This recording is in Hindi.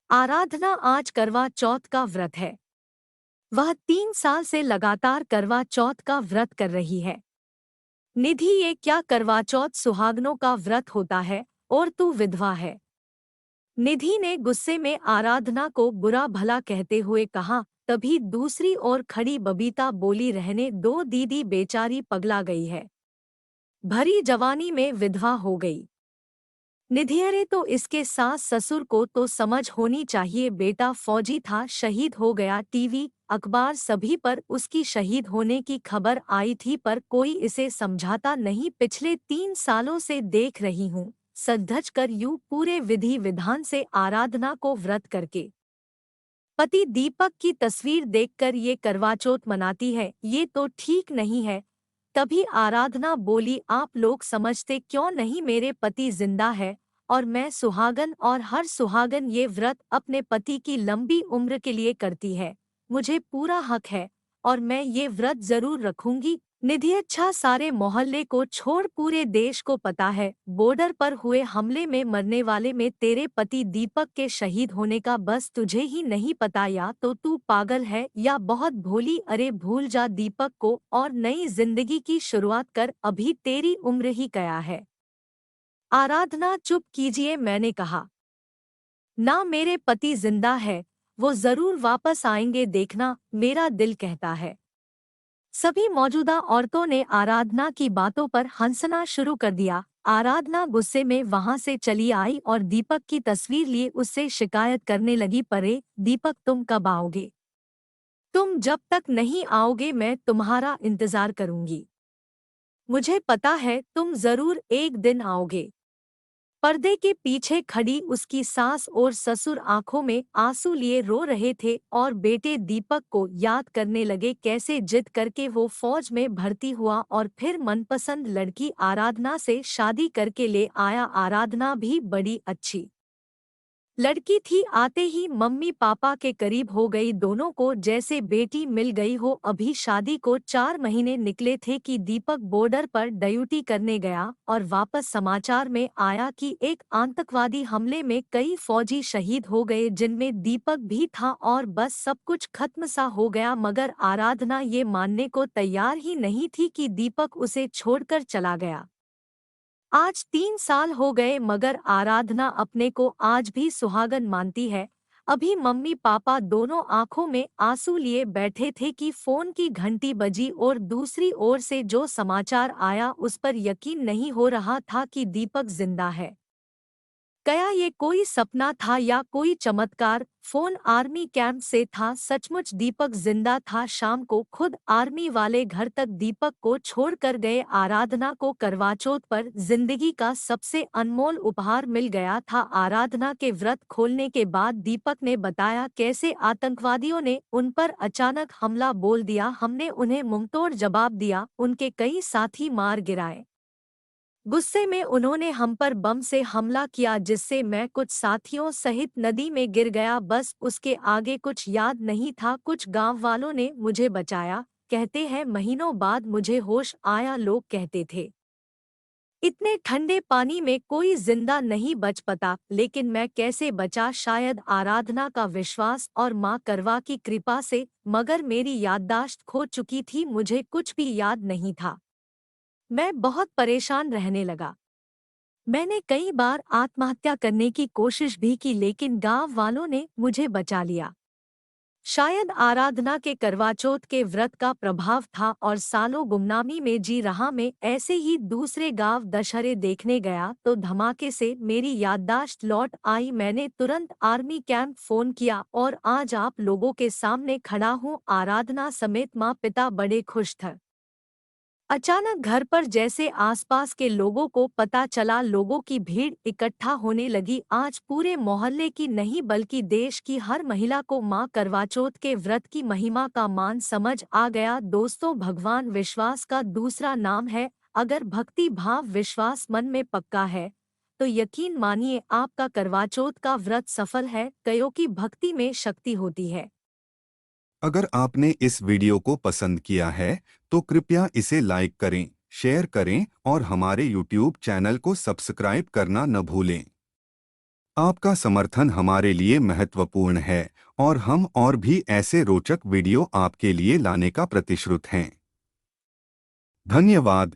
आराधना आज करवा चौथ का व्रत है। वह 3 साल से लगातार करवा चौथ का व्रत कर रही है। निधि, ये क्या करवा चौथ सुहागनों का व्रत होता है और तू विधवा है। निधि ने गुस्से में आराधना को बुरा भला कहते हुए कहा। तभी दूसरी ओर खड़ी बबीता बोली, रहने दो दीदी, बेचारी पगला गई है, भरी जवानी में विधवा हो गई। निधि, अरे तो इसके सास ससुर को तो समझ होनी चाहिए, बेटा फौजी था, शहीद हो गया। टीवी अखबार सभी पर उसकी शहीद होने की खबर आई थी, पर कोई इसे समझाता नहीं। पिछले 3 सालों से देख रही हूँ, सज-धज कर यूं पूरे विधि विधान से आराधना को व्रत करके पति दीपक की तस्वीर देखकर ये करवाचौथ मनाती है, ये तो ठीक नहीं है। तभी आराधना बोली, आप लोग समझते क्यों नहीं, मेरे पति जिंदा है और मैं सुहागन, और हर सुहागन ये व्रत अपने पति की लंबी उम्र के लिए करती है। मुझे पूरा हक है और मैं ये व्रत जरूर रखूंगी। निधि, अच्छा सारे मोहल्ले को छोड़ पूरे देश को पता है, बॉर्डर पर हुए हमले में मरने वाले में तेरे पति दीपक के शहीद होने का, बस तुझे ही नहीं पता, या तो तू पागल है या बहुत भोली। अरे भूल जा दीपक को और नई जिंदगी की शुरुआत कर, अभी तेरी उम्र ही क्या है। आराधना, चुप कीजिए, मैंने कहा ना, मेरे पति जिंदा है, वो जरूर वापस आएंगे, देखना, मेरा दिल कहता है। सभी मौजूदा औरतों ने आराधना की बातों पर हंसना शुरू कर दिया। आराधना गुस्से में वहां से चली आई और दीपक की तस्वीर लिए उससे शिकायत करने लगी। परे दीपक, तुम कब आओगे? तुम जब तक नहीं आओगे मैं तुम्हारा इंतजार करूंगी। मुझे पता है तुम जरूर एक दिन आओगे। पर्दे के पीछे खड़ी उसकी सास और ससुर आंखों में आंसू लिए रो रहे थे और बेटे दीपक को याद करने लगे, कैसे जिद करके वो फौज में भर्ती हुआ और फिर मनपसंद लड़की आराधना से शादी करके ले आया। आराधना भी बड़ी अच्छी लड़की थी, आते ही मम्मी पापा के करीब हो गई, दोनों को जैसे बेटी मिल गई हो। अभी शादी को 4 महीने निकले थे कि दीपक बॉर्डर पर ड्यूटी करने गया और वापस समाचार में आया कि एक आतंकवादी हमले में कई फौजी शहीद हो गए, जिनमें दीपक भी था, और बस सब कुछ खत्म सा हो गया। मगर आराधना ये मानने को तैयार ही नहीं थी कि दीपक उसे छोड़कर चला गया। आज 3 साल हो गए, मगर आराधना अपने को आज भी सुहागन मानती है। अभी मम्मी पापा दोनों आंखों में आंसू लिए बैठे थे कि फोन की घंटी बजी और दूसरी ओर से जो समाचार आया उस पर यकीन नहीं हो रहा था कि दीपक जिंदा है। क्या ये कोई सपना था या कोई चमत्कार? फोन आर्मी कैंप से था, सचमुच दीपक जिंदा था। शाम को खुद आर्मी वाले घर तक दीपक को छोड़कर गए। आराधना को करवाचौथ पर जिंदगी का सबसे अनमोल उपहार मिल गया था। आराधना के व्रत खोलने के बाद दीपक ने बताया कैसे आतंकवादियों ने उन पर अचानक हमला बोल दिया। हमने उन्हें मुंहतोड़ जवाब दिया, उनके कई साथी मार गिराए। गुस्से में उन्होंने हम पर बम से हमला किया, जिससे मैं कुछ साथियों सहित नदी में गिर गया। बस उसके आगे कुछ याद नहीं था। कुछ गांव वालों ने मुझे बचाया। कहते हैं महीनों बाद मुझे होश आया। लोग कहते थे इतने ठंडे पानी में कोई जिंदा नहीं बच पाता, लेकिन मैं कैसे बचा? शायद आराधना का विश्वास और माँ करवा की कृपा से, मगर मेरी याददाश्त खो चुकी थी, मुझे कुछ भी याद नहीं था। मैं बहुत परेशान रहने लगा। मैंने कई बार आत्महत्या करने की कोशिश भी की, लेकिन गांव वालों ने मुझे बचा लिया। शायद आराधना के करवाचौथ के व्रत का प्रभाव था, और सालों गुमनामी में जी रहा मैं ऐसे ही दूसरे गांव दशहरे देखने गया तो धमाके से मेरी याददाश्त लौट आई। मैंने तुरंत आर्मी कैंप फोन किया और आज आप लोगों के सामने खड़ा हूँ। आराधना समेत माँ पिता बड़े खुश थे। अचानक घर पर जैसे आसपास के लोगों को पता चला, लोगों की भीड़ इकट्ठा होने लगी। आज पूरे मोहल्ले की नहीं बल्कि देश की हर महिला को मां करवाचौथ के व्रत की महिमा का मान समझ आ गया। दोस्तों, भगवान विश्वास का दूसरा नाम है। अगर भक्ति भाव विश्वास मन में पक्का है तो यकीन मानिए आपका करवाचौथ का व्रत सफल है, क्योंकि भक्ति में शक्ति होती है। अगर आपने इस वीडियो को पसंद किया है तो कृपया इसे लाइक करें, शेयर करें और हमारे YouTube चैनल को सब्सक्राइब करना न भूलें। आपका समर्थन हमारे लिए महत्वपूर्ण है और हम और भी ऐसे रोचक वीडियो आपके लिए लाने का प्रतिश्रुत हैं। धन्यवाद।